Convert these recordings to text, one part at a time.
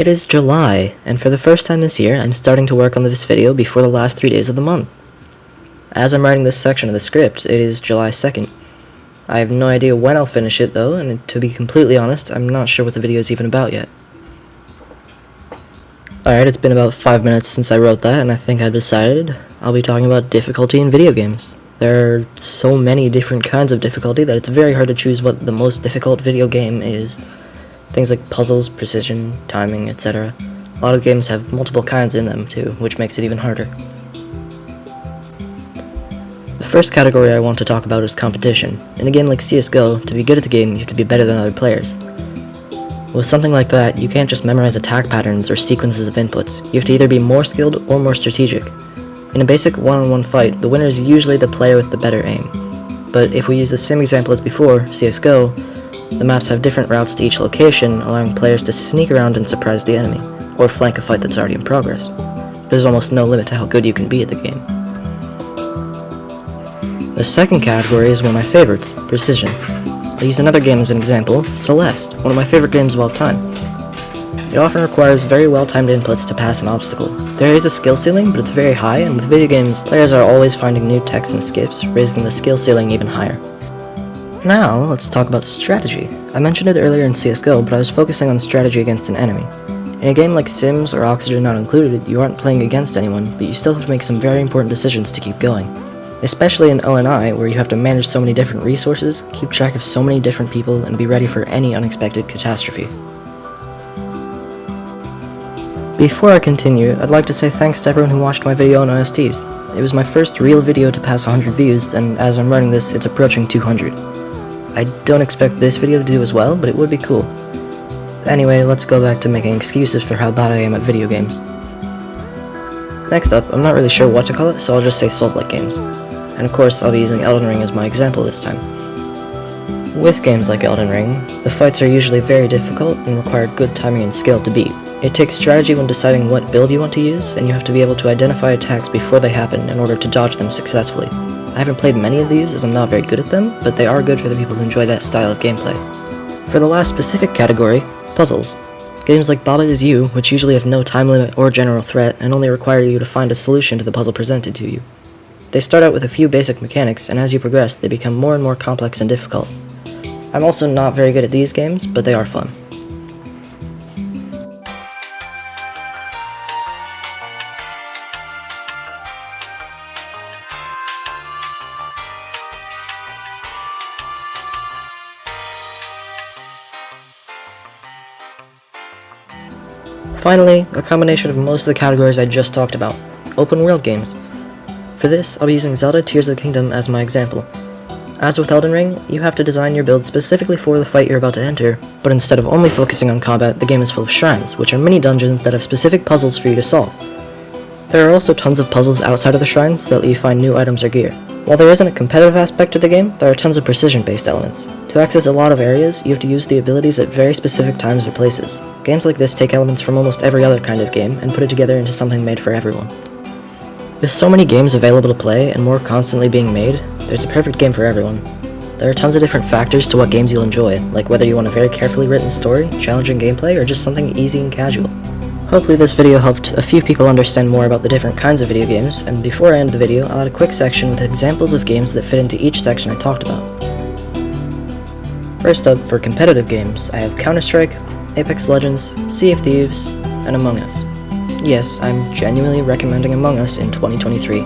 It is July, and for the first time this year, I'm starting to work on this video before the last 3 days of the month. As I'm writing this section of the script, it is July 2nd. I have no idea when I'll finish it though, and to be completely honest, I'm not sure what the video is even about yet. Alright, it's been about 5 minutes since I wrote that, and I think I've decided I'll be talking about difficulty in video games. There are so many different kinds of difficulty that it's very hard to choose what the most difficult video game is. Things like puzzles, precision, timing, etc. A lot of games have multiple kinds in them too, which makes it even harder. The first category I want to talk about is competition. In a game like CSGO, to be good at the game, you have to be better than other players. With something like that, you can't just memorize attack patterns or sequences of inputs. You have to either be more skilled or more strategic. In a basic one-on-one fight, the winner is usually the player with the better aim. But if we use the same example as before, CSGO, the maps have different routes to each location, allowing players to sneak around and surprise the enemy, or flank a fight that's already in progress. There's almost no limit to how good you can be at the game. The second category is one of my favorites, precision. I'll use another game as an example, Celeste, one of my favorite games of all time. It often requires very well-timed inputs to pass an obstacle. There is a skill ceiling, but it's very high, and with video games, players are always finding new techs and skips, raising the skill ceiling even higher. Now, let's talk about strategy. I mentioned it earlier in CSGO, but I was focusing on strategy against an enemy. In a game like Sims or Oxygen Not Included, you aren't playing against anyone, but you still have to make some very important decisions to keep going. Especially in ONI, where you have to manage so many different resources, keep track of so many different people, and be ready for any unexpected catastrophe. Before I continue, I'd like to say thanks to everyone who watched my video on OSTs. It was my first real video to pass 100 views, and as I'm writing this, it's approaching 200. I don't expect this video to do as well, but it would be cool. Anyway, let's go back to making excuses for how bad I am at video games. Next up, I'm not really sure what to call it, so I'll just say Souls-like games. And of course, I'll be using Elden Ring as my example this time. With games like Elden Ring, the fights are usually very difficult and require good timing and skill to beat. It takes strategy when deciding what build you want to use, and you have to be able to identify attacks before they happen in order to dodge them successfully. I haven't played many of these as I'm not very good at them, but they are good for the people who enjoy that style of gameplay. For the last specific category, puzzles. Games like Baba Is You, which usually have no time limit or general threat, and only require you to find a solution to the puzzle presented to you. They start out with a few basic mechanics, and as you progress, they become more and more complex and difficult. I'm also not very good at these games, but they are fun. Finally, a combination of most of the categories I just talked about, open world games. For this, I'll be using Zelda Tears of the Kingdom as my example. As with Elden Ring, you have to design your build specifically for the fight you're about to enter, but instead of only focusing on combat, the game is full of shrines, which are mini dungeons that have specific puzzles for you to solve. There are also tons of puzzles outside of the shrines that let you find new items or gear. While there isn't a competitive aspect to the game, there are tons of precision-based elements. To access a lot of areas, you have to use the abilities at very specific times or places. Games like this take elements from almost every other kind of game and put it together into something made for everyone. With so many games available to play and more constantly being made, there's a perfect game for everyone. There are tons of different factors to what games you'll enjoy, like whether you want a very carefully written story, challenging gameplay, or just something easy and casual. Hopefully this video helped a few people understand more about the different kinds of video games, and before I end the video, I'll add a quick section with examples of games that fit into each section I talked about. First up, for competitive games, I have Counter-Strike, Apex Legends, Sea of Thieves, and Among Us. Yes, I'm genuinely recommending Among Us in 2023.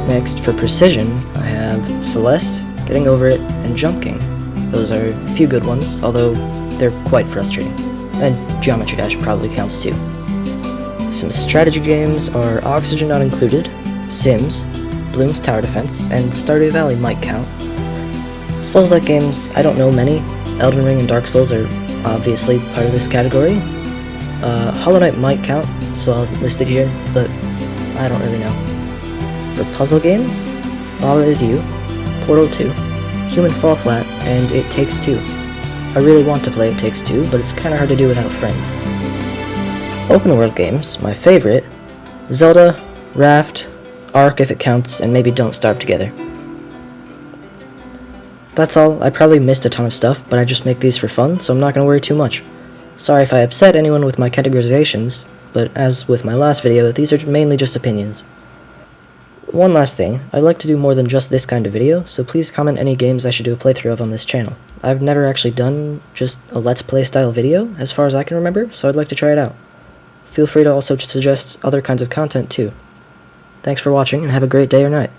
Next, for precision, I have Celeste, Getting Over It, and Jump King. Those are a few good ones, although they're quite frustrating. And Geometry Dash probably counts too. Some strategy games are Oxygen Not Included, Sims, Bloons Tower Defense, and Stardew Valley might count. Souls-like games, I don't know many. Elden Ring and Dark Souls are obviously part of this category. Hollow Knight might count, so I'll list it here, but I don't really know. For puzzle games, Baba Is You, Portal 2, Human Fall Flat, and It Takes Two. I really want to play It Takes Two, but it's kinda hard to do without friends. Open world games, my favorite, Zelda, Raft, Ark if it counts, and maybe Don't Starve Together. That's all. I probably missed a ton of stuff, but I just make these for fun, so I'm not gonna worry too much. Sorry if I upset anyone with my categorizations, but as with my last video, these are mainly just opinions. One last thing, I'd like to do more than just this kind of video, so please comment any games I should do a playthrough of on this channel. I've never actually done just a Let's Play style video, as far as I can remember, so I'd like to try it out. Feel free to also suggest other kinds of content too. Thanks for watching, and have a great day or night.